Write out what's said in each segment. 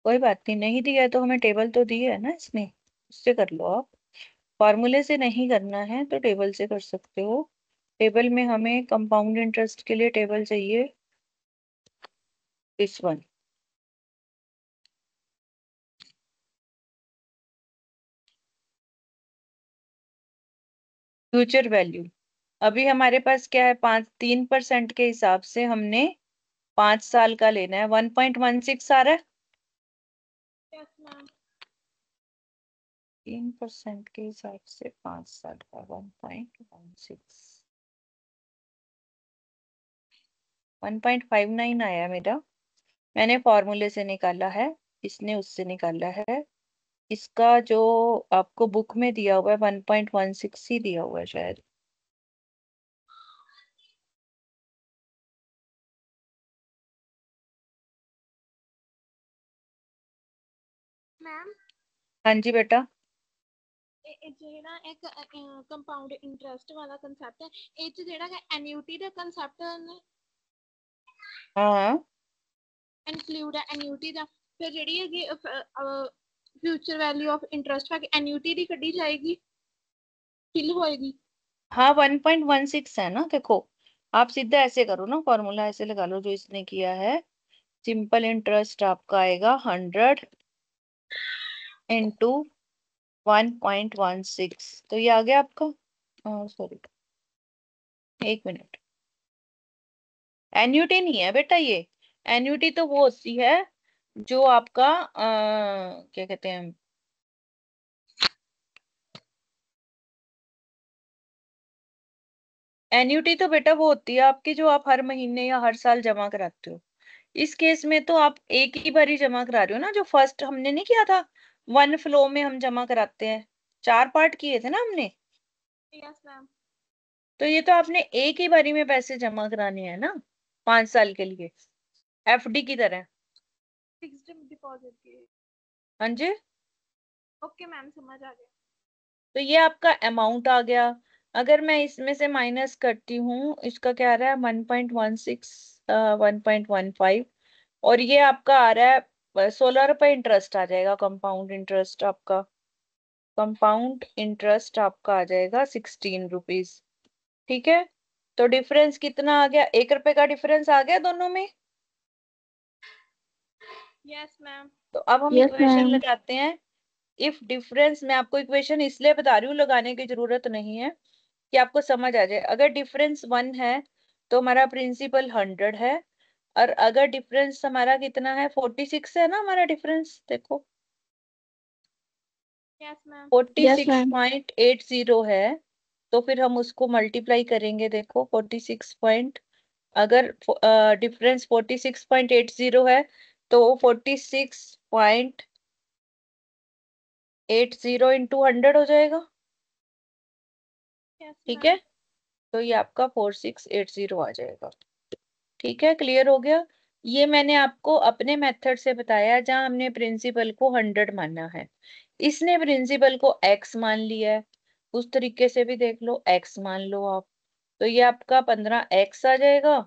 कोई बात नहीं, नहीं दिया है तो हमें टेबल तो दी है ना इसने, उससे कर लो आप। फॉर्मूले से नहीं करना है तो टेबल से कर सकते हो। टेबल में हमें कंपाउंड इंटरेस्ट के लिए टेबल चाहिए, दिस वन। फ्यूचर वैल्यू अभी हमारे पास क्या है, 3% के हिसाब से हमने 5 साल का लेना है, 1.16 आ रहा है। Yes ma'am. 3% के हिसाब से 5 साल का 1.16, 1.59 आया मेरा। मैंने फॉर्मूले से निकाला है, इसने उससे निकाला है। इसका जो आपको बुक में दिया हुआ है 1.16 ही दिया हुआ है शायद। मैम हाँ जी बेटा। ਜਿਹੜਾ ਇੱਕ ਕੰਪਾਊਂਡ ਇੰਟਰਸਟ ਵਾਲਾ ਕਨਸੈਪਟ ਹੈ, ਇਹ ਚ ਜਿਹੜਾ ਹੈ ਐਨਯੂਟੀ ਦਾ ਕਨਸੈਪਟ हाँ ਇਨਕਲੂਡ ਹੈ ਐਨਯੂਟੀ ਦਾ, ਫਿਰ ਜਿਹੜੀ ਹੈਗੀ फ्यूचर वैल्यू ऑफ इंटरेस्ट है एन्युटी दी कड्डी जाएगी, फिल होएगी। हाँ 1.16 है ना, देखो आप सीधा ऐसे करो ना, फॉर्मूला ऐसे लगा लो जो इसने किया है। सिंपल इंटरेस्ट आपका आएगा 100 इंटू 1.16, तो ये आ गया आपका। Sorry, 1 minute. एन्युटी नहीं है बेटा ये, एन्युटी तो वो होती है जो आपका क्या कहते हैं, एन्युटी तो बेटा वो होती है आपकी जो आप हर महीने या हर साल जमा कराते हो। इस केस में तो आप एक ही बार ही जमा करा रहे हो ना, जो फर्स्ट हमने नहीं किया था, वन फ्लो में हम जमा कराते हैं, 4 पार्ट किए थे ना हमने। Yes ma'am. तो ये तो आपने एक ही बारी में पैसे जमा कराने हैं ना, 5 साल के लिए, एफडी की तरह। फिक्स्ड डिपॉजिट की। हाँ जी। ओके मैम, समझ आ गया। तो ये आपका अमाउंट आ गया। अगर मैं इसमें से माइनस करती हूँ, इसका क्या आ रहा है 1.16, 1.15, और ये आपका आ रहा है 16 रुपए इंटरेस्ट आ जाएगा, कंपाउंड इंटरेस्ट आपका। कंपाउंड इंटरेस्ट आपका आ जाएगा 16 रुपीज। ठीक है, तो डिफरेंस कितना आ गया, 1 रुपए का डिफरेंस आ गया दोनों में। Yes ma'am. तो अब हम इक्वेशन लगाते हैं। इफ डिफरेंस, मैं आपको इक्वेशन इसलिए बता रही हूँ, लगाने की जरूरत नहीं है, कि आपको समझ आ जाए। अगर डिफरेंस 1 है तो हमारा प्रिंसिपल 100 है, और अगर डिफरेंस हमारा कितना है, 46 है ना हमारा डिफरेंस, देखो यस मैम। 46.80 है, तो फिर हम उसको मल्टीप्लाई करेंगे। देखो 46 पॉइंट, अगर डिफरेंस 46.80 है तो 46.80 इंटू 100 हो जाएगा। यस ठीक है, मैम। तो ये आपका 4680 आ जाएगा। ठीक है, क्लियर हो गया। ये मैंने आपको अपने मेथड से बताया जहां हमने प्रिंसिपल को 100 माना है। इसने प्रिंसिपल को x मान लिया है, उस तरीके से भी देख लो, x मान लो आप। तो ये आपका 15x आ जाएगा,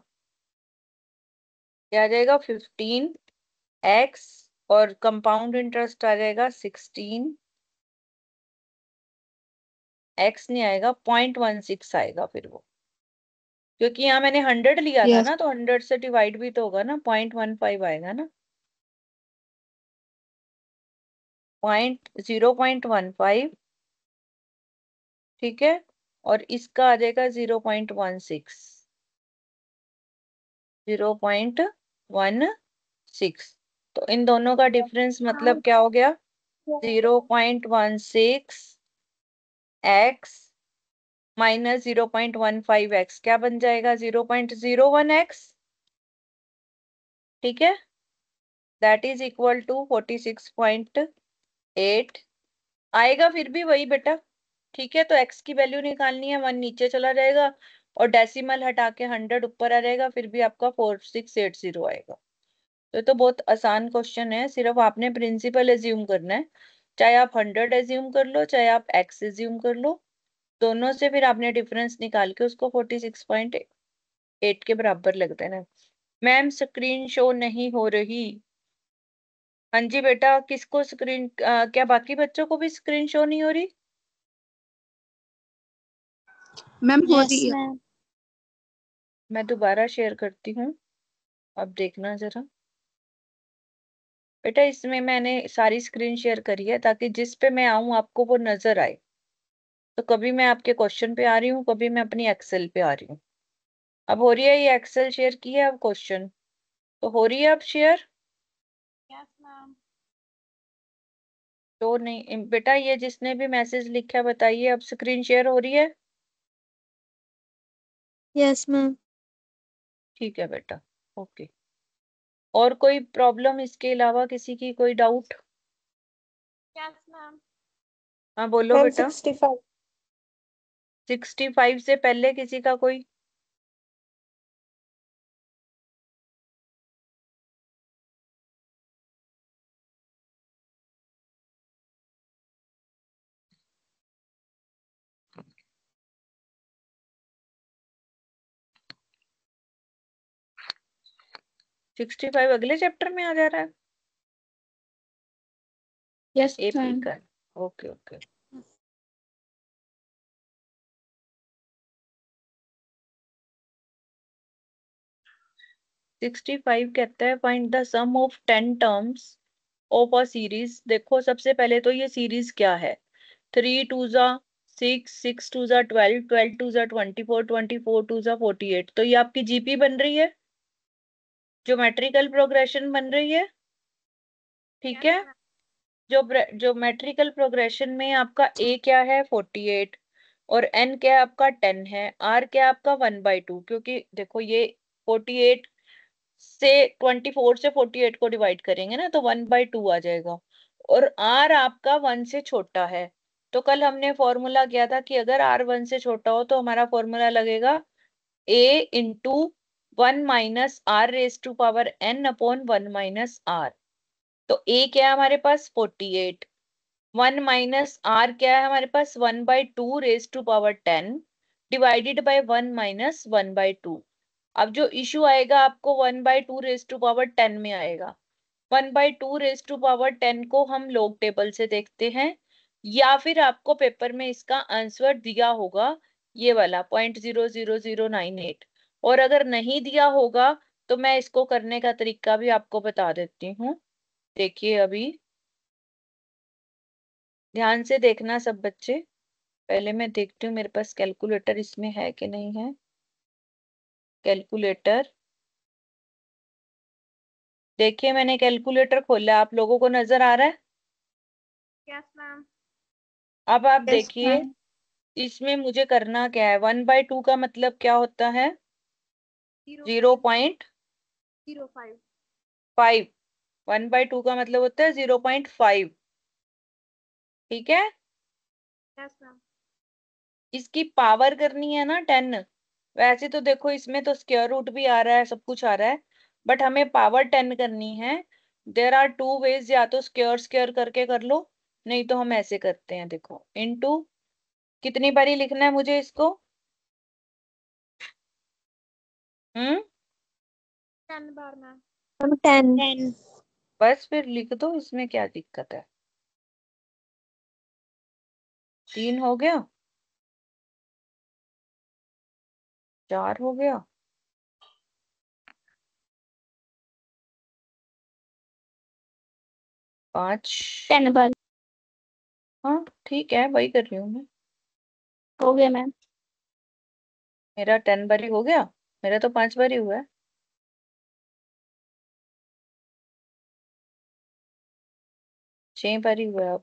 ये आ जाएगा 15x, और कंपाउंड इंटरेस्ट आ जाएगा 16, x नहीं आएगा, 0.16 आएगा फिर वो, क्योंकि यहाँ मैंने 100 लिया था ना, तो 100 से डिवाइड भी तो होगा ना, 0.15 आएगा ना, 0.15। ठीक है, और इसका आ जाएगा 0.16, 0.16। तो इन दोनों का डिफरेंस मतलब क्या हो गया, 0.16x माइनस 0.15x, क्या बन जाएगा 0.01x। ठीक है, दैट इज इक्वल टू 46.8 आएगा, फिर भी वही बेटा। ठीक है, तो x की वैल्यू निकालनी है, 1 नीचे चला जाएगा और डेसिमल हटा के 100 ऊपर आ जाएगा, फिर भी आपका 4680 आएगा। तो बहुत आसान क्वेश्चन है, सिर्फ आपने प्रिंसिपल एज्यूम करना है। चाहे आप 100 एज्यूम कर लो, चाहे आप x एज्यूम कर लो, दोनों से फिर आपने डिफरेंस निकाल के उसको 46.8 के बराबर लग देना। मैम स्क्रीन शो नहीं हो रही। हाँ जी बेटा, किसको स्क्रीन, क्या बाकी बच्चों को भी स्क्रीन शो नहीं हो रही? मैम हो यस रही है। मैम। मैं दोबारा शेयर करती हूँ, अब देखना जरा। बेटा इसमें मैंने सारी स्क्रीन शेयर करी है ताकि जिस पे मैं आऊं आपको वो नजर आए। तो कभी मैं आपके क्वेश्चन पे आ रही हूँ, कभी मैं अपनी एक्सेल पे आ रही हूँ। अब हो रही है ये एक्सेल शेयर की है, अब क्वेश्चन तो हो रही है अब शेयर। Yes ma'am. तो नहीं बेटा, ये जिसने भी मैसेज लिखा है बताइए, अब स्क्रीन शेयर हो रही है? Yes ma'am. ठीक है बेटा, ओके। और कोई प्रॉब्लम इसके अलावा, किसी की कोई डाउट? Yes ma'am. हाँ बोलो मैम बेटा। 65। 65 से पहले किसी का कोई? सिक्सटी फाइव अगले चैप्टर में आ जा रहा है? यस एपी मैम। का? Okay okay. सिक्सटी फाइव कहता है find the sum of 10 terms of a series. देखो सबसे पहले तो ये सीरीज क्या है। 3 टू जा 6, 6 टू जा 12, 12 टू जा 24, 24 टू जा 48। तो ये आपकी जीपी बन रही है, ज्योमेट्रिकल प्रोग्रेशन बन रही है। ठीक है। जो ज्योमेट्रिकल प्रोग्रेशन में आपका ए क्या है 48, और एन क्या है आपका 10 है, आर क्या है आपका 1/2, क्योंकि देखो ये 48 से 24 से 48 को डिवाइड करेंगे ना तो 1/2 आ जाएगा। और आर आपका 1 से छोटा है। तो कल हमने फॉर्मूला किया था कि अगर आर 1 से छोटा हो तो हमारा फॉर्मूला लगेगा a into 1 minus r raise to power n upon 1 minus r. तो ए क्या है हमारे पास 48, 1 माइनस आर क्या है हमारे पास 1/2 raise to power 10 divided by 1 minus 1/2। अब जो इशू आएगा आपको 1/2 रेज टू पावर 10 में आएगा। 1/2 रेज टू पावर 10 को हम लॉग टेबल से देखते हैं, या फिर आपको पेपर में इसका आंसर दिया होगा ये वाला 0.00098। और अगर नहीं दिया होगा तो मैं इसको करने का तरीका भी आपको बता देती हूँ। देखिए अभी ध्यान से देखना सब बच्चे। पहले मैं देखती हूँ मेरे पास कैलकुलेटर इसमें है कि नहीं है। कैलकुलेटर, देखिए मैंने कैलकुलेटर खोला, आप लोगों को नजर आ रहा है? Yes ma'am. अब आप यस देखिए मैम। इसमें मुझे करना क्या है। 1/2 का मतलब क्या होता है? 0.5। 0.05। 1/2 का मतलब होता है 0.5। ठीक है। Yes ma'am. इसकी पावर करनी है ना 10। वैसे तो देखो इसमें तो स्क्वायर रूट भी आ रहा है, सब कुछ आ रहा है, बट हमें पावर 10 करनी है। देर आर टू वेज, या तो स्क्वायर स्क्वायर करके कर लो, नहीं तो हम ऐसे करते हैं देखो इनटू। कितनी बारी लिखना है मुझे इसको? 10 बार मैम। मैम 10। 10। बस फिर लिख दो, इसमें क्या दिक्कत है। 3 हो गया, 4 हो गया, 5। 10 बार हाँ ठीक है, वही कर रही हूँ मैं। हो गया मैम। मेरा 10 बारी हो गया, मेरा तो 5 बारी हुआ है। 6 बारी हुआ है अब।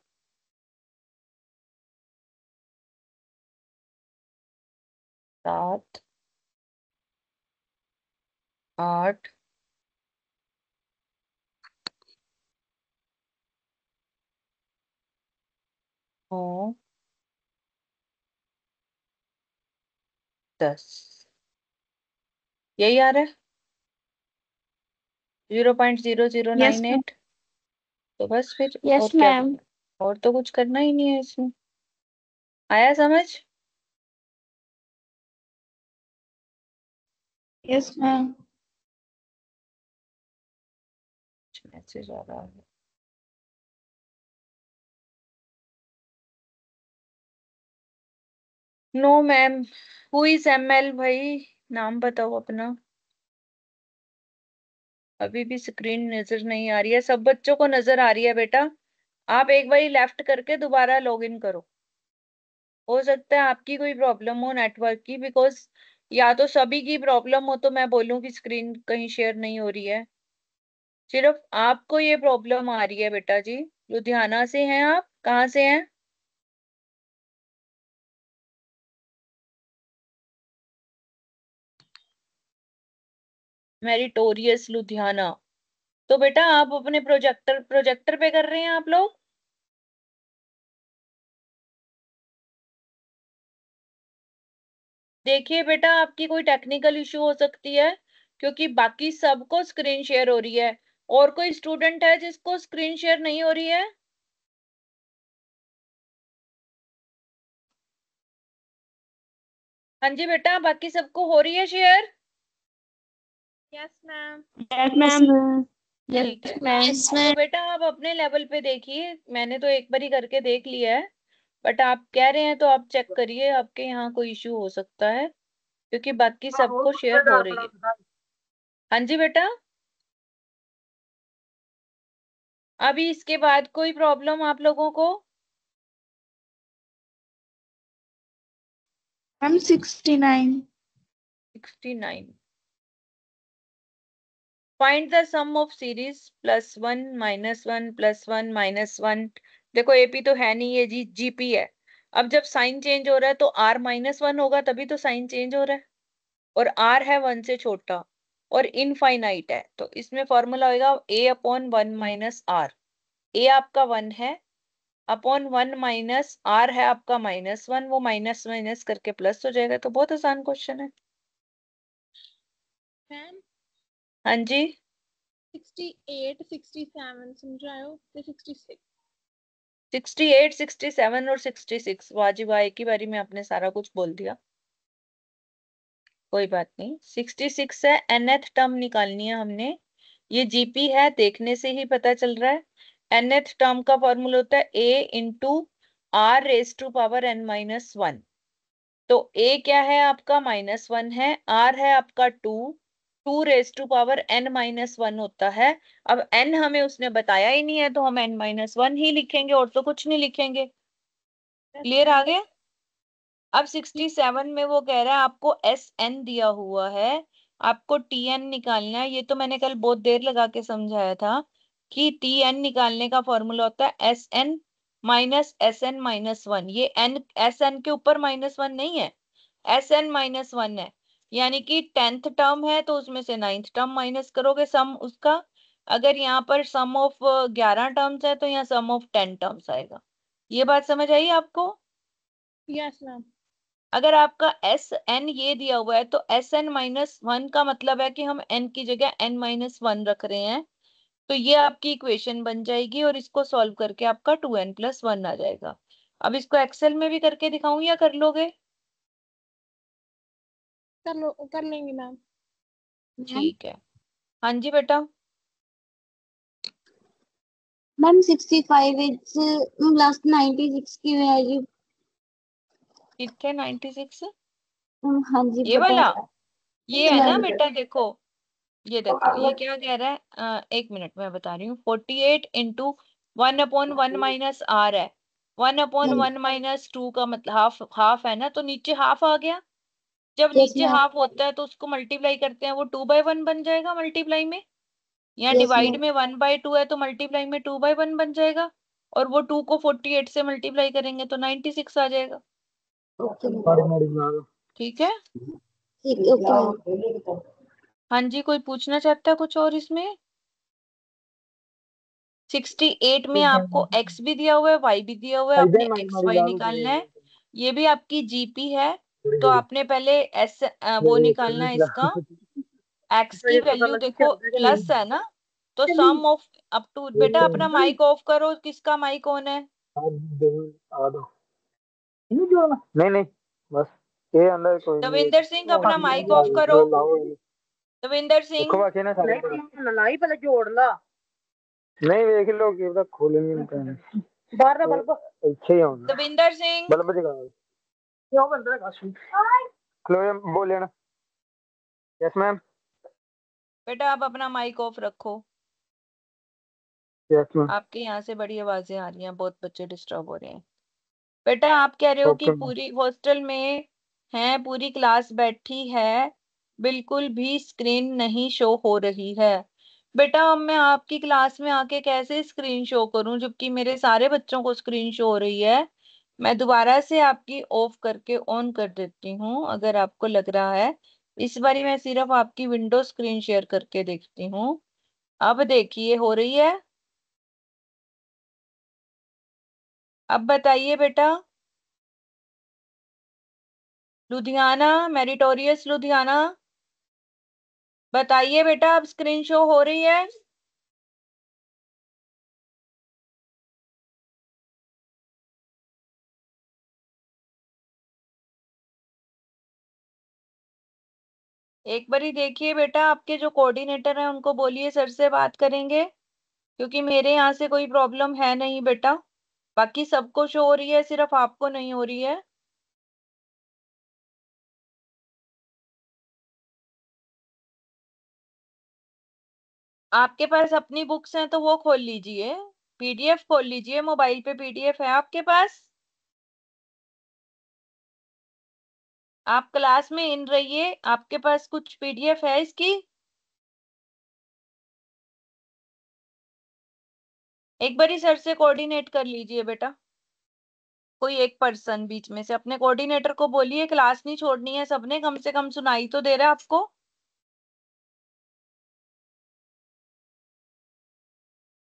7, 8, 9, 10। यही आ रहा है zero point zero zero yes nine ma'am. Eight तो बस फिर यस और क्या मैम। करना, और तो कुछ करना ही नहीं है इसमें। आया समझ? Yes ma'am. मैसेज आ रहा है। No ma'am. Who is ML भाई, नाम बताओ अपना। अभी भी स्क्रीन नजर नहीं आ रही है, सब बच्चों को नजर आ रही है बेटा। आप एक बारी लेफ्ट करके दोबारा लॉग इन करो। हो सकता है आपकी कोई प्रॉब्लम हो नेटवर्क की, बिकॉज या तो सभी की प्रॉब्लम हो तो मैं बोलूं कि स्क्रीन कहीं शेयर नहीं हो रही है। सिर्फ आपको ये प्रॉब्लम आ रही है बेटा जी। लुधियाना से हैं आप, कहाँ से हैं? मेरिटोरियस लुधियाना। तो बेटा आप अपने प्रोजेक्टर प्रोजेक्टर पे कर रहे हैं आप लोग? देखिए बेटा, आपकी कोई टेक्निकल इशू हो सकती है, क्योंकि बाकी सबको स्क्रीन शेयर हो रही है। और कोई स्टूडेंट है जिसको स्क्रीन शेयर नहीं हो रही है? हाँ जी बेटा, बाकी सबको हो रही है share? Yes ma'am. Yes ma'am. ठीक है। यस तो मैम। बेटा आप अपने लेवल पे देखिए, मैंने तो एक बार ही करके देख लिया है। बट आप कह रहे हैं तो आप चेक करिए, आपके यहाँ कोई इशू हो सकता है, क्योंकि बाकी सबको शेयर हो रही है। हाँ जी बेटा। अभी इसके बाद कोई प्रॉब्लम आप लोगों को? Ma'am 69। 69। Find the sum of series +1 -1 +1 -1। देखो एपी तो है नहीं, ये जीपी है। अब जब साइन चेंज हो रहा है तो R-1 होगा, तभी तो साइन चेंज हो रहा है। और R है 1 से छोटा और इनफाइनाइट है, तो इसमें फॉर्मूला होगा A/1 - R। ए आपका 1 है, अपॉन 1 माइनस R है आपका -1, वो माइनस माइनस करके प्लस हो जाएगा। तो बहुत आसान क्वेश्चन है। मैम हाँ जी। 68 67 समझाओ ते 66। 68, 67 और 66, वाजिबा एक ही बारी में आपने सारा कुछ बोल दिया। कोई बात नहीं। 66 है, nth टर्म निकालनी है हमने। ये जीपी है, देखने से ही पता चल रहा है। nth टर्म का फॉर्मूला होता है A × R⁻n−1। तो A क्या है आपका -1 है, R है आपका 2 2 n−1 होता है। अब n हमें उसने बताया ही नहीं है, तो हम n-1 ही लिखेंगे और तो कुछ नहीं लिखेंगे। क्लियर आ गया? अब 67 में वो कह रहा है आपको SN दिया हुआ है, आपको TN निकालना है। ये तो मैंने कल बहुत देर लगा के समझाया था कि TN निकालने का फॉर्मूला होता है SN - SN-1। ये n SN के ऊपर -1 नहीं है, SN-1 है। यानी कि 10th टर्म है तो उसमें से 9th टर्म माइनस करोगे, सम उसका। अगर यहाँ पर सम ऑफ 11 टर्म्स है तो यहाँ सम ऑफ 10 टर्म्स आएगा। ये बात समझ आई आपको? Yes ma'am. अगर आपका SN ये दिया हुआ है तो SN-1 का मतलब है कि हम n की जगह n-1 रख रहे हैं। तो ये आपकी इक्वेशन बन जाएगी और इसको सॉल्व करके आपका 2n+1 आ जाएगा। अब इसको एक्सेल में भी करके दिखाऊं या कर लोगे? कर लेंगे मैम। ठीक है। हाँ जी बेटा। मैम 65 इज लास्ट 96 की वैल्यू। कितने 96? हाँ जी ये पता वाला? है। ये है ना बेटा, देखो ये देखो ये क्या कह रहा है, एक मिनट मैं बता रही हूँ। 48 इंटू 1/1 - R है। 1/1 - 2 का मतलब हाफ हाफ है ना, तो नीचे हाफ आ गया। जब यस नीचे मैम। हाफ होता है तो उसको मल्टीप्लाई करते हैं, वो 2/1 बन जाएगा मल्टीप्लाई में। यहाँ यस डिवाइड मैम। में 1/2 है तो मल्टीप्लाई में 2/1 बन जाएगा। और वो 2 को 48 से मल्टीप्लाई करेंगे तो 96 आ जाएगा। ओके ठीक है। ठीक है ओके मैम। हाँ जी, कोई पूछना चाहता है कुछ और इसमें? 68 में आपको x भी दिया हुआ है, y भी दिया हुआ है, आपने xy निकालना है। ये भी आपकी जीपी है, तो आपने पहले वो निकालना है इसका। x की वैल्यू देखो प्लस है ना, तो सम ऑफ अप टू। बेटा अपना माइक ऑफ करो, किसका माइक ऑन है? नहीं नहीं, बस ये अंदर कोई नहीं। दविंदर सिंह अपना माइक ऑफ करो। दविंदर सिंह। देखो बाकी ना सारे लड़ाई पहले जोड़ ला। नहीं देख लो कि तक खोले नहीं पाए बाहर ना बल्ब अच्छे ही होना दविंदर सिंह। बल्ब जगा क्यों बंद है काश क्लोए बोले ना यस मैम बेटा आप अपना माइक ऑफ रखो, यस मैम आपके यहाँ से बड़ी आवाजें आ रही हैं, बहुत बच्चे डिस्टर्ब हो रहे हैं। बेटा आप कह रहे हो कि ओके मैम पूरी हॉस्टल में है, पूरी क्लास बैठी है, बिल्कुल भी स्क्रीन नहीं शो हो रही है। बेटा अब मैं आपकी क्लास में आके कैसे स्क्रीन शो करूं जबकि मेरे सारे बच्चों को स्क्रीन शो हो रही है। मैं दोबारा से आपकी ऑफ करके ऑन कर देती हूँ अगर आपको लग रहा है। इस बारी मैं सिर्फ आपकी विंडो स्क्रीन शेयर करके देखती हूँ। अब देखिए हो रही है। अब बताइए बेटा। लुधियाना, मेरिटोरियस लुधियाना, बताइए बेटा अब स्क्रीन शो हो रही है? एक बारी देखिए बेटा, आपके जो कोऑर्डिनेटर हैं उनको बोलिए सर से बात करेंगे, क्योंकि मेरे यहाँ से कोई प्रॉब्लम है नहीं बेटा, बाकी सबको शो हो रही है, सिर्फ आपको नहीं हो रही है। आपके पास अपनी बुक्स हैं तो वो खोल लीजिए, पीडीएफ खोल लीजिए, मोबाइल पे पीडीएफ है आपके पास। आप क्लास में इन रहिए, आपके पास कुछ पीडीएफ है इसकी? एक बारी सर से कोऑर्डिनेट कर लीजिए बेटा, कोई एक पर्सन बीच में से अपने कोऑर्डिनेटर को बोलिए क्लास नहीं छोड़नी है सबने, कम से कम सुनाई तो दे रहा है आपको।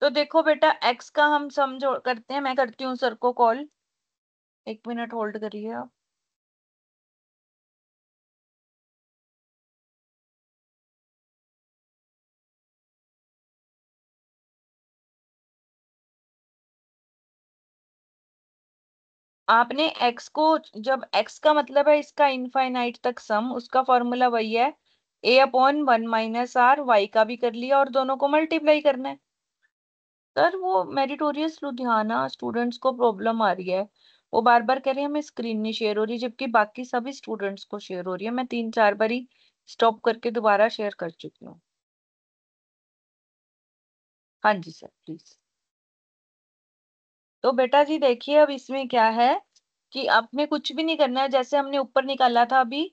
तो देखो बेटा एक्स का हम समझो करते हैं, मैं करती हूँ सर को कॉल, 1 मिनट होल्ड करिए आप। आपने एक्स को, जब एक्स का मतलब है इसका इनफाइनाइट तक सम, उसका फॉर्मूला वही है a/1 - r, वाई का भी कर लिया और दोनों को मल्टीप्लाई करना है। सर वो मेरिटोरियस लुधियाना स्टूडेंट्स को प्रॉब्लम आ रही है, वो बार बार कह रहे हैं हमें स्क्रीन नहीं शेयर हो रही, जबकि बाकी सभी स्टूडेंट्स को शेयर हो रही है। मैं 3-4 बारी स्टॉप करके दोबारा शेयर कर चुकी हूँ। हाँ जी सर प्लीज। तो बेटा जी देखिए अब इसमें क्या है कि आपने कुछ भी नहीं करना है, जैसे हमने ऊपर निकाला था अभी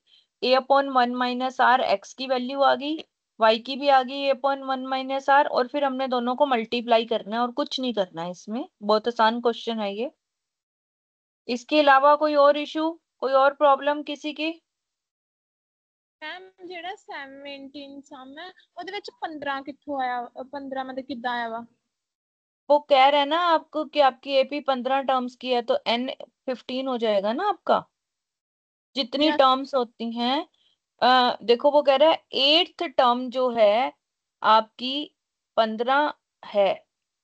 a/1 - r, एक्स की वैल्यू आ गई, वाई की भी आ गई a/1 - r, और फिर हमने दोनों को मल्टीप्लाई करना है और कुछ नहीं करना है। इसमें बहुत आसान क्वेश्चन है ये। इसके अलावा कोई और इशू, कोई और प्रॉब्लम किसी की? मैम ਜਿਹੜਾ 17 ਸਮ ਹੈ ਉਹਦੇ ਵਿੱਚ 15 ਕਿੱਥੋਂ ਆਇਆ 15 मतलब ਕਿੱਦਾਂ ਆਇਆ ਵਾ? वो कह रहे हैं ना आपको कि आपकी एपी 15 टर्म्स की है, तो एन 15 हो जाएगा ना आपका, जितनी यस टर्म्स होती हैं। देखो वो कह रहा है 8th टर्म जो है आपकी 15 है।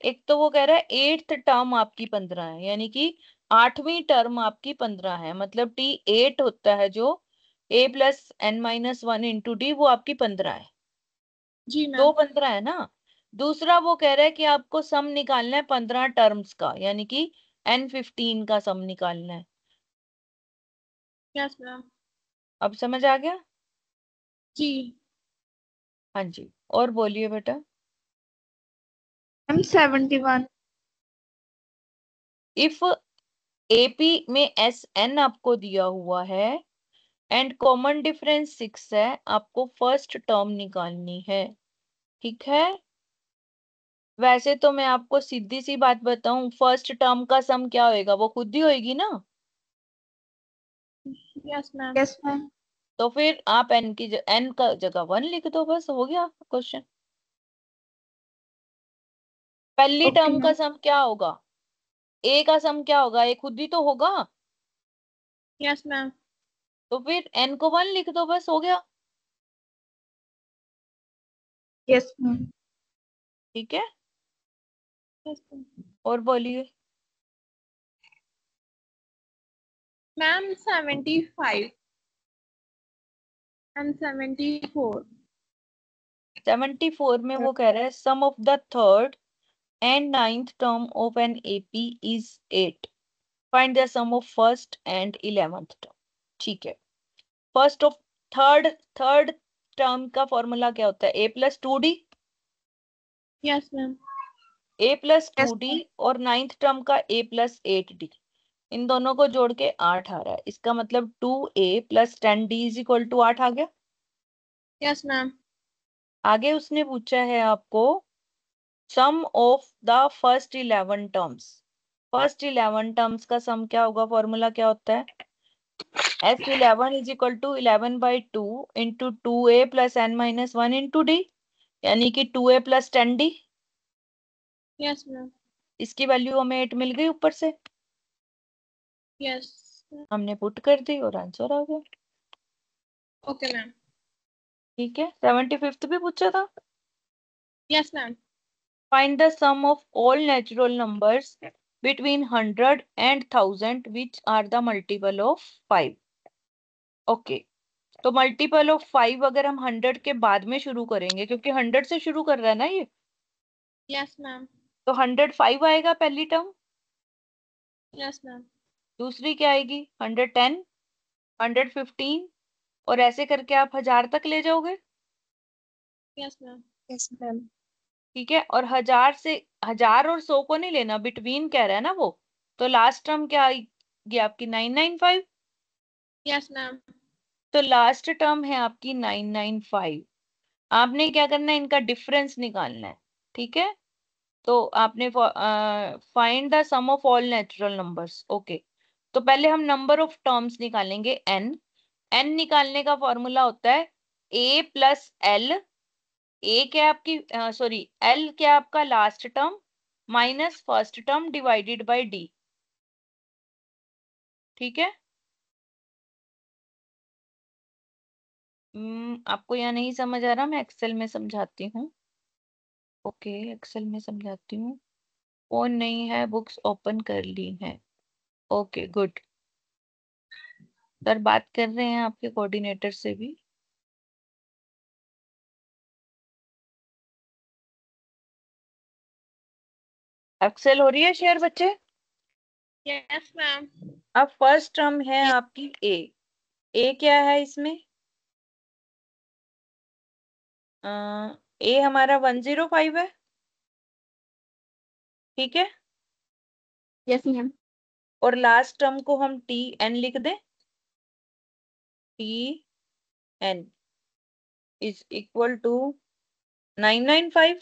एक तो वो कह रहा है 8th टर्म आपकी 15 है, यानी कि 8वीं टर्म आपकी 15 है, मतलब T8 होता है जो a+n-1 × d, वो आपकी 15 है। जी दो मैम 15 है ना। दूसरा वो कह रहा है कि आपको सम निकालना है 15 टर्म्स का, यानी कि n15 का सम निकालना है। यस मैम अब समझ आ गया? जी हाँ जी, और बोलिए बेटा। मैम 71 इफ एपी में एस एन आपको दिया हुआ है एंड कॉमन डिफरेंस 6 है, आपको फर्स्ट टर्म निकालनी है। ठीक है, वैसे तो मैं आपको सीधी सी बात बताऊं, फर्स्ट टर्म का सम क्या होएगा, वो खुद ही होएगी ना। यस मैम यस मैम तो फिर आप एन का जगह 1 लिख दो, बस हो गया क्वेश्चन। पहली ओके टर्म का मैम सम क्या होगा, ए का सम क्या होगा, ए खुद ही तो होगा, यस मैम तो फिर एन को 1 लिख दो, बस हो गया। यस मैम ठीक है, यस मैम और बोलिए। मैम 75 एंड 74 74 में वो कह रहा है sum of the third and 9th term of an AP is 8. Find the sum of first and 11th term. ठीक है। फर्स्ट ऑफ थर्ड टर्म का फॉर्मूला क्या होता है? ए प्लस 2d, यस मैम। ए प्लस 2d और नाइन्थ टर्म का ए plus 8d, इन दोनों को जोड़ के 8 आ रहा है। इसका मतलब 2a plus 10d is equal to 8 आ गया। Yes ma'am. आगे उसने पूछा है आपको sum of the first 11 terms. First 11 terms का सम क्या होगा? फॉर्मूला क्या होता है? S11 is equal to 11/2 into 2a plus n minus 1 into d, यानी कि 2a plus 10d। Yes ma'am. इसकी वैल्यू हमें 8 मिल गई ऊपर से, यस। हमने पुट कर दी और आंसर आ गया। Okay ma'am. ठीक है। 75th भी पूछा था। Yes ma'am. Find the sum of all natural numbers between 100 and 1000 which are the multiple of 5. Okay, तो मल्टीपल ऑफ 5 अगर हम 100 के बाद में शुरू करेंगे, क्योंकि 100 से शुरू कर रहा है ना ये, यस मैम। तो 105 आएगा पहली टर्म। Yes ma'am. दूसरी क्या आएगी? 110, 115 और ऐसे करके आप 1000 तक ले जाओगे। Yes ma'am. Yes ma'am. ठीक है। और 1000 और 100 को नहीं लेना, बिटवीन कह रहा है ना वो, तो लास्ट टर्म क्या आएगी आपकी? 995। Yes ma'am. तो लास्ट टर्म है आपकी 995। आपने क्या करना है? इनका डिफरेंस निकालना है। ठीक है। तो आपने find the sum of all natural numbers. Okay, तो पहले हम नंबर ऑफ टर्म्स निकालेंगे n। n निकालने का फॉर्मूला होता है a प्लस एल। ए क्या आपकी सॉरी, एल क्या आपका last term minus first term divided by D. ठीक है। आपको यहाँ नहीं समझ आ रहा, मैं एक्सेल में समझाती हूँ। ओके, एक्सेल में समझाती हूँ। फोन नहीं है, बुक्स ओपन कर ली हैं। Okay good. सर बात कर रहे हैं आपके कोऑर्डिनेटर से भी। एक्सेल हो रही है शेयर बच्चे? Yes ma'am. अब फर्स्ट टर्म है आपकी ए। ए क्या है इसमें? ए हमारा 105 है। ठीक है। Yes ma'am. और लास्ट टर्म को हम टी एन लिख दें। T N is equal to 995।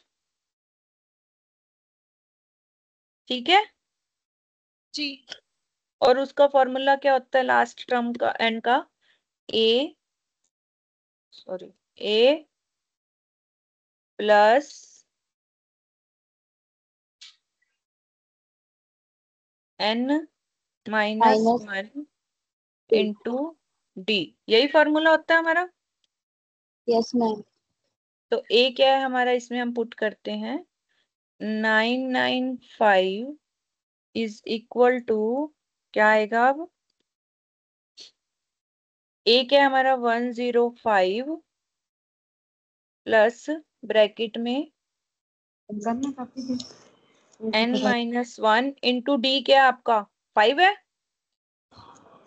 ठीक है। जी। और उसका फॉर्मूला क्या होता है लास्ट टर्म का एन का? A sorry, a plus n minus minus 1 into d, यही फॉर्मूला होता है हमारा। Yes ma'am. तो ए क्या है हमारा? इसमें हम पुट करते हैं 995 इज इक्वल टू क्या आएगा अब? ए क्या है हमारा? 105 प्लस ब्रैकेट में n माइनस 1 इंटू डी क्या आपका 5 है।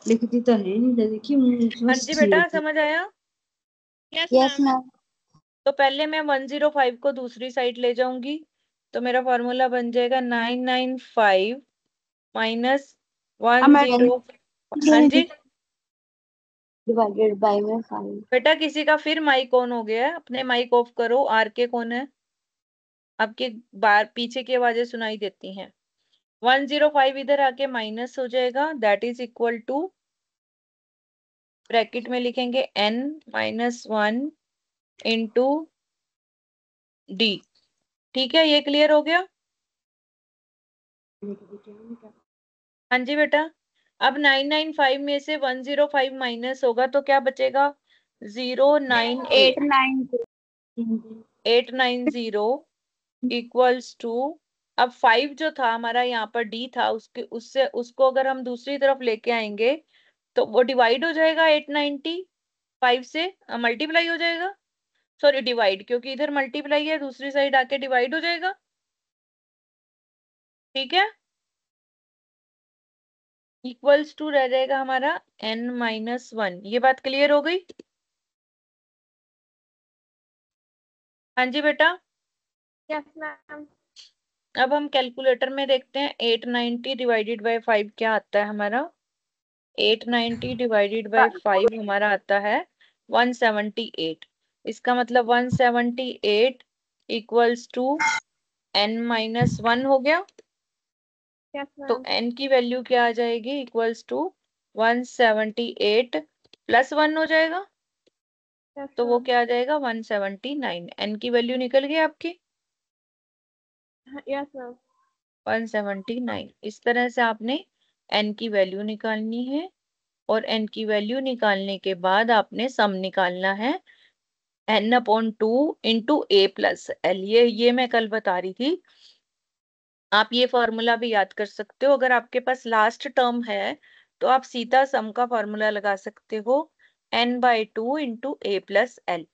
लिखती तो है नहीं, देखिए हाँ जी बेटा, समझ आया? Yes yes ma'am. मैम। तो पहले मैं 105 को दूसरी साइड ले जाऊंगी, तो मेरा फॉर्मूला बन जाएगा 995 माइनस 10। हाँ जी डिवाइडेड बाय में 5। बेटा, किसी का फिर माइक ऑन हो गया है, अपने माइक ऑफ करो। आर के कौन है? आपके बार पीछे की आवाजें सुनाई देती हैं। 105 इधर आके माइनस हो जाएगा, that is equal to bracket में लिखेंगे n माइनस 1 इंटू डी। ठीक है, ये क्लियर हो गया? हाँ जी बेटा। अब 995 में से 105 माइनस होगा तो क्या बचेगा? 098। 890 इक्वल्स टू, अब 5 जो था हमारा यहाँ पर डी था, उसके उससे उसको अगर हम दूसरी तरफ लेके आएंगे तो वो डिवाइड हो जाएगा 895 से, मल्टीप्लाई हो जाएगा। सॉरी डिवाइड, क्योंकि इधर मल्टीप्लाई है, दूसरी साइड आके डिवाइड हो जाएगा। ठीक है। इक्वल्स टू रह जाएगा हमारा n-1। ये बात क्लियर हो गई? हाँ जी बेटा। Yes ma'am. अब हम कैलकुलेटर में देखते हैं 890 डिवाइडेड बाय 5 क्या आता है हमारा। 890 डिवाइडेड बाय 5 हमारा आता है 178। इसका मतलब 178 इक्वल्स टू n-1 हो गया। यस तो मैम। n की वैल्यू क्या आ जाएगी? इक्वल्स टू 178 प्लस 1 हो जाएगा, यस तो वो मैम। क्या आ जाएगा? 179। n की वैल्यू निकल गई आपकी यस मैम। 179। इस तरह से आपने n की वैल्यू निकालनी है, और n की वैल्यू निकालने के बाद आपने सम निकालना है n/2 into a plus L. ये मैं कल बता रही थी। आप ये फॉर्मूला भी याद कर सकते हो। अगर आपके पास लास्ट टर्म है तो आप सीधा सम का फॉर्मूला लगा सकते हो, n/2 into a plus L.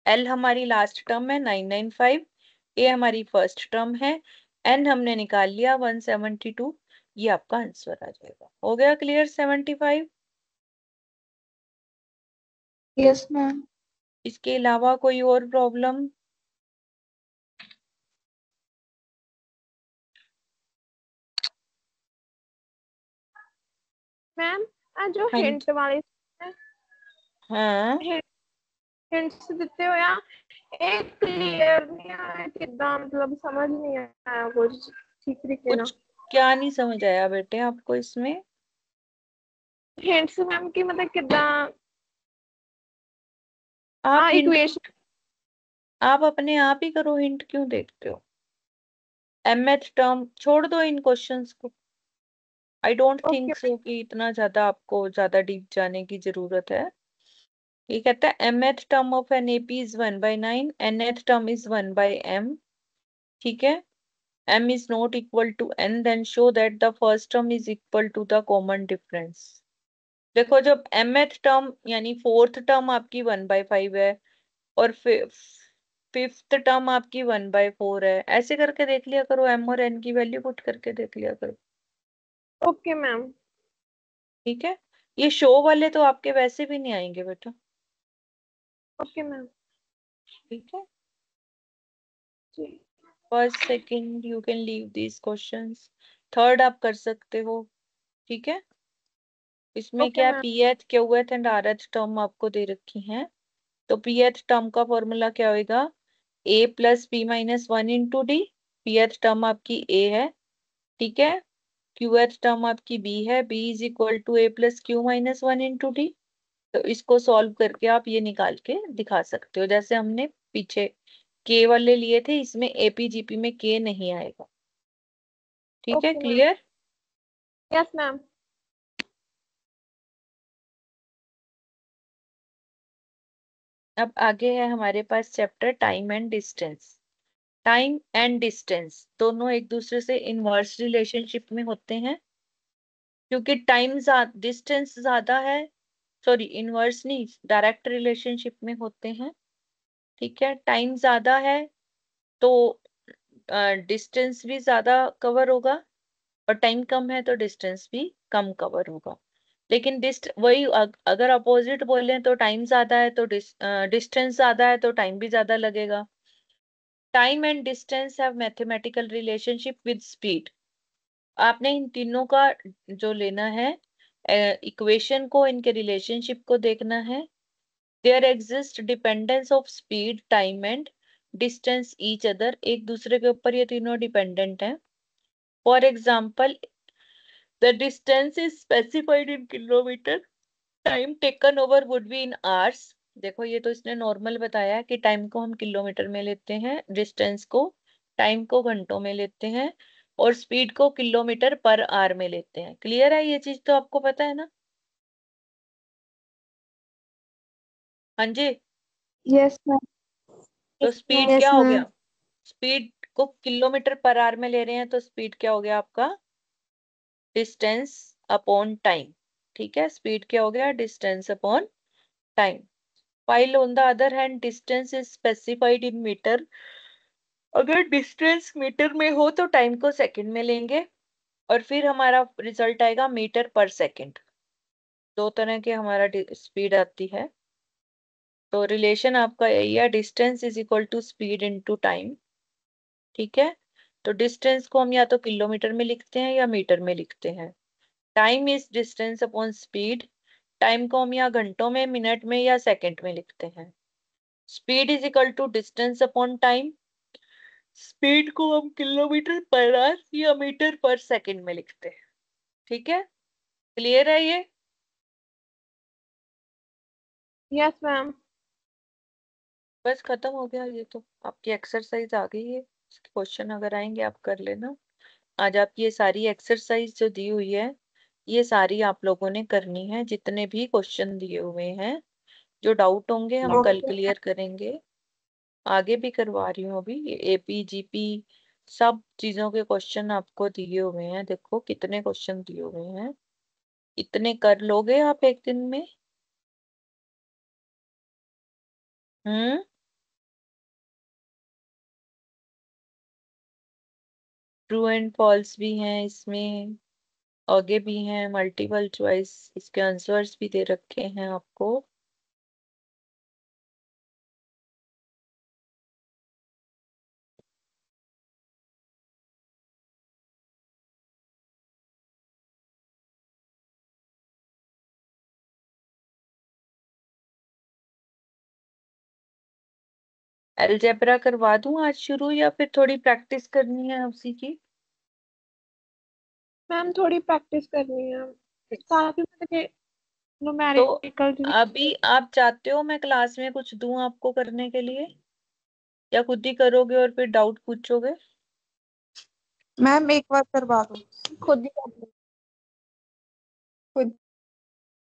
L हमारी लास्ट टर्म है 995, ए हमारी फर्स्ट टर्म है, एन हमने निकाल लिया 172। ये आपका आंसर आ जाएगा। हो गया क्लियर? 75। Yes ma'am. इसके अलावा कोई और प्रॉब्लम? मैम जो हाँ हिंट वाले हाँ। हिंट्स ਦਿੱਤੇ ਹੋਇਆ ਇਹ ਕਲੀਅਰ ਨਹੀਂ ਆਇਆ ਕਿਦਾਂ ਮਤਲਬ ਸਮਝ ਨਹੀਂ ਆਇਆ ਕੁਝ ਠੀਕ ਤਰੀਕੇ ਨਾਲ। कुछ क्या नहीं समझ आया बेटे आपको इसमें? हिंट्स मैम की मतलब किदां आप हिंट, इक्वेशन। आप अपने आप ही करो, हिंट क्यों देखते हो? mth टर्म छोड़ दो इन क्वेश्चंस को। I don't okay. Think so कि इतना ज्यादा आपको ज्यादा डीप जाने की जरूरत है। ये कहता है mth term of an AP is 1/9, nth term is 1/m। ठीक है, m is not equal to n, then show that the first term is equal to the common difference। देखो, जब mth टर्म यानी फोर्थ टर्म आपकी 1/5 है, और fifth term आपकी 1/4 है, ऐसे करके देख लिया करो, m और n की वैल्यू पुट करके देख लिया करो। Okay ma'am. ठीक है, ये शो वाले तो आपके वैसे भी नहीं आएंगे बेटा। Okay ma'am. ठीक है, जी। First second you can leave these questions, third आप कर सकते हो। ठीक है, इसमें ओके क्या ma'am. pth qth and rth term आपको दे रखी हैं। तो pth टर्म का फॉर्मूला क्या होगा? a plus p minus 1 into D. pth term आपकी a है, ठीक है। qth टर्म आपकी b है, b is equal to a plus Q minus 1 into D. तो इसको सॉल्व करके आप ये निकाल के दिखा सकते हो, जैसे हमने पीछे के वाले लिए थे, इसमें एपीजीपी में के नहीं आएगा। ठीक है, okay ma'am. Clear? Yes ma'am. अब आगे है हमारे पास chapter time and distance. Time and distance दोनों एक दूसरे से इनवर्स रिलेशनशिप में होते हैं, क्योंकि टाइम डिस्टेंस ज्यादा है, सॉरी इनवर्स नहीं, डायरेक्ट रिलेशनशिप में होते हैं। ठीक है, टाइम ज्यादा है तो डिस्टेंस भी ज्यादा कवर होगा, और टाइम कम है तो डिस्टेंस भी कम कवर होगा। लेकिन वही अगर अपोजिट बोले तो टाइम ज्यादा है तो डिस्टेंस ज्यादा है तो टाइम भी ज्यादा लगेगा। Time and distance have mathematical relationship with speed. आपने इन तीनों का जो लेना है इक्वेशन को, इनके रिलेशनशिप को देखना है। There exist dependence of speed, time and distance each other. एक दूसरे के ऊपर ये तीनों डिपेंडेंट हैं। For example, the distance is specified in kilometre, time taken over would be in hours. देखो, ये तो इसने नॉर्मल बताया है कि टाइम को हम किलोमीटर में लेते हैं, डिस्टेंस को, टाइम को घंटों में लेते हैं, और स्पीड को किलोमीटर पर आवर में लेते हैं। क्लियर है? ये चीज तो आपको पता है ना? हाँ जी। Yes ma'am. तो स्पीड क्या यस हो मैम। गया? स्पीड को किलोमीटर पर आवर में ले रहे हैं तो स्पीड क्या हो गया आपका? Distance upon time. ठीक है, स्पीड क्या हो गया? Distance upon time. while on the other hand distance is specified in meter, अगर डिस्टेंस मीटर में हो तो टाइम को सेकंड में लेंगे, और फिर हमारा रिजल्ट आएगा मीटर पर सेकंड। दो तरह के हमारा स्पीड आती है। तो रिलेशन आपका यही है, distance is equal to speed into time. ठीक है, तो डिस्टेंस को हम या तो किलोमीटर में लिखते हैं या मीटर में लिखते हैं। Time is distance upon speed. Time को हम या घंटों में, मिनट में या सेकंड में लिखते हैं। Speed is equal to distance upon time. स्पीड को हम किलोमीटर पर आवर या मीटर पर सेकंड में लिखते हैं। ठीक है, क्लियर है ये? Yes ma'am. बस खत्म हो गया ये तो, आपकी एक्सरसाइज आ गई है। क्वेश्चन अगर आएंगे आप कर लेना। आज आपकी ये सारी एक्सरसाइज जो दी हुई है, ये सारी आप लोगों ने करनी है, जितने भी क्वेश्चन दिए हुए हैं। जो डाउट होंगे हम कल क्लियर करेंगे। आगे भी करवा रही हूँ अभी, एपी जीपी सब चीजों के क्वेश्चन आपको दिए हुए हैं। देखो कितने क्वेश्चन दिए हुए हैं, इतने कर लोगे आप एक दिन में? हम्म। ट्रू एंड फॉल्स भी हैं इसमें, आगे भी हैं, मल्टीपल चॉइस, इसके आंसर्स भी दे रखे हैं आपको। अलजेब्रा करवा दूं आज शुरू, या फिर थोड़ी प्रैक्टिस करनी है उसी की? मैम थोड़ी प्रैक्टिस करनी है, काफी मतलब तो न्यूमेरिकल। अभी आप चाहते हो मैं क्लास में कुछ दूं आपको करने के लिए, या खुद ही करोगे और फिर डाउट पूछोगे? मैम एक बार करवा दो। खुद ही कर लो। खुद।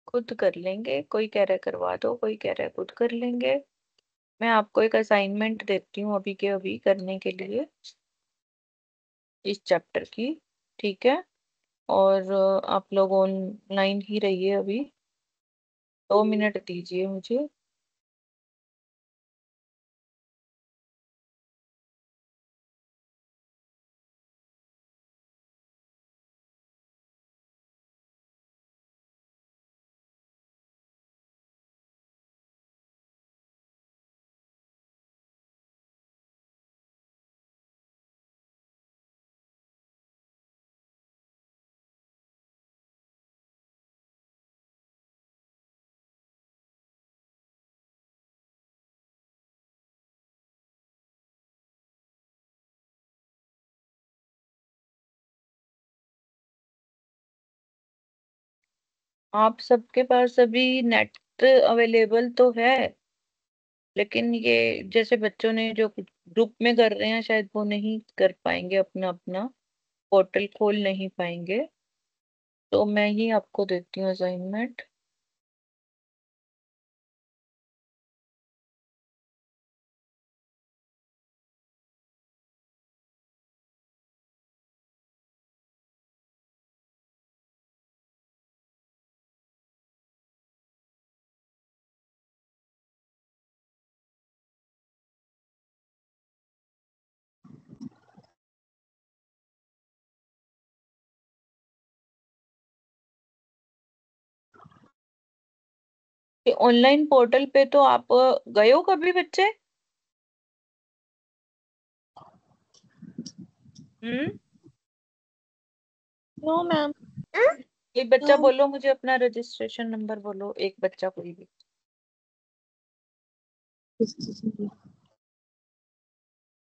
खुद कर लेंगे, कोई कह रहा है करवा दो, कोई कह रहा है खुद कर लेंगे। मैं आपको एक असाइनमेंट देती हूँ अभी के अभी करने के लिए इस चैप्टर की। ठीक है, और आप लोग ऑनलाइन ही रहिए अभी, 2 मिनट दीजिए मुझे। आप सबके पास अभी नेट अवेलेबल तो है, लेकिन ये जैसे बच्चों ने जो ग्रुप में कर रहे हैं शायद वो नहीं कर पाएंगे, अपना अपना पोर्टल खोल नहीं पाएंगे। तो मैं ही आपको देती हूँ असाइनमेंट। ऑनलाइन पोर्टल पे तो आप गए हो कभी बच्चे? हम्म। No ma'am. एक बच्चा बोलो मुझे अपना रजिस्ट्रेशन नंबर बोलो, एक बच्चा कोई भी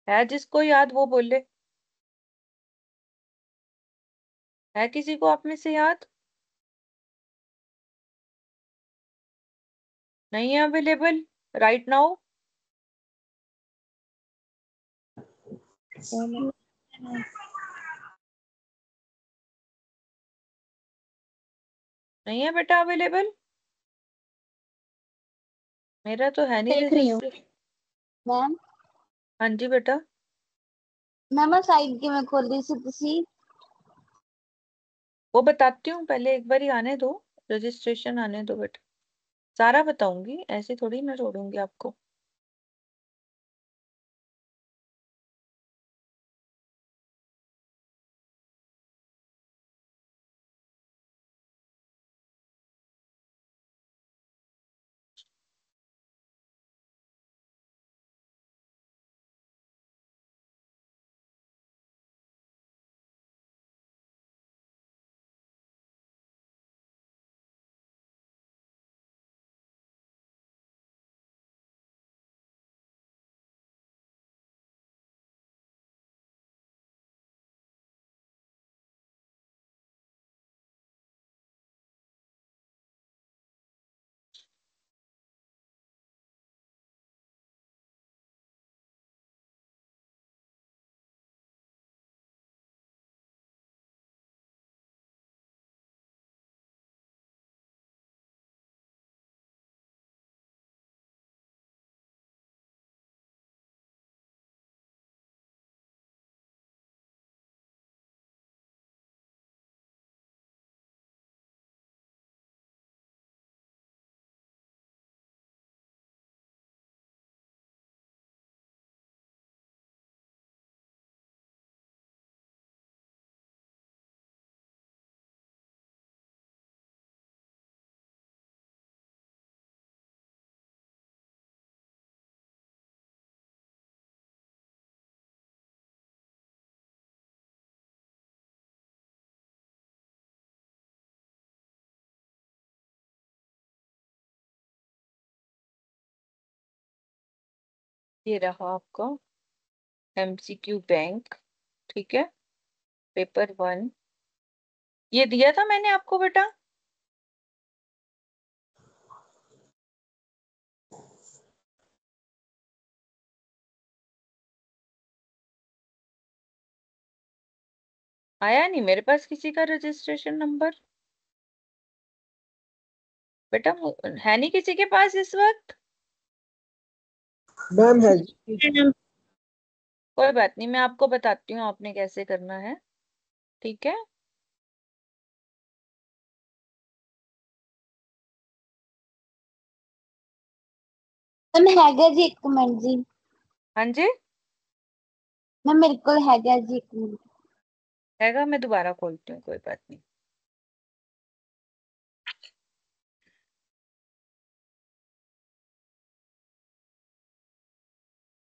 है जिसको याद वो बोले। है किसी को आप में से याद? नहीं है अवेलेबल राइट नाउ? नहीं है बेटा अवेलेबल? मेरा तो है नहीं देख रही हूँ रजिस्ट्रेशन। मैम। हाँ जी बेटा। मैम साइड की मैं खोल रही सी वो बताती हूँ, पहले एक बार ही आने दो, रजिस्ट्रेशन आने दो बेटा। सारा बताऊंगी, ऐसे थोड़ी मैं छोड़ूंगी आपको। ये रहा आपका MCQ बैंक, ठीक है, पेपर 1। ये दिया था मैंने आपको बेटा? आया नहीं मेरे पास किसी का रजिस्ट्रेशन नंबर बेटा, है नहीं किसी के पास इस वक्त? मैम है कोई बात नहीं, मैं आपको बताती हूँ आपने कैसे करना है, ठीक है। मैम हैगा जी एक मिनट जी। हाँ जी, मैम मेरे को हैगा जी एक मिनट। हैगा, मैं दोबारा खोलती हूँ, कोई बात नहीं।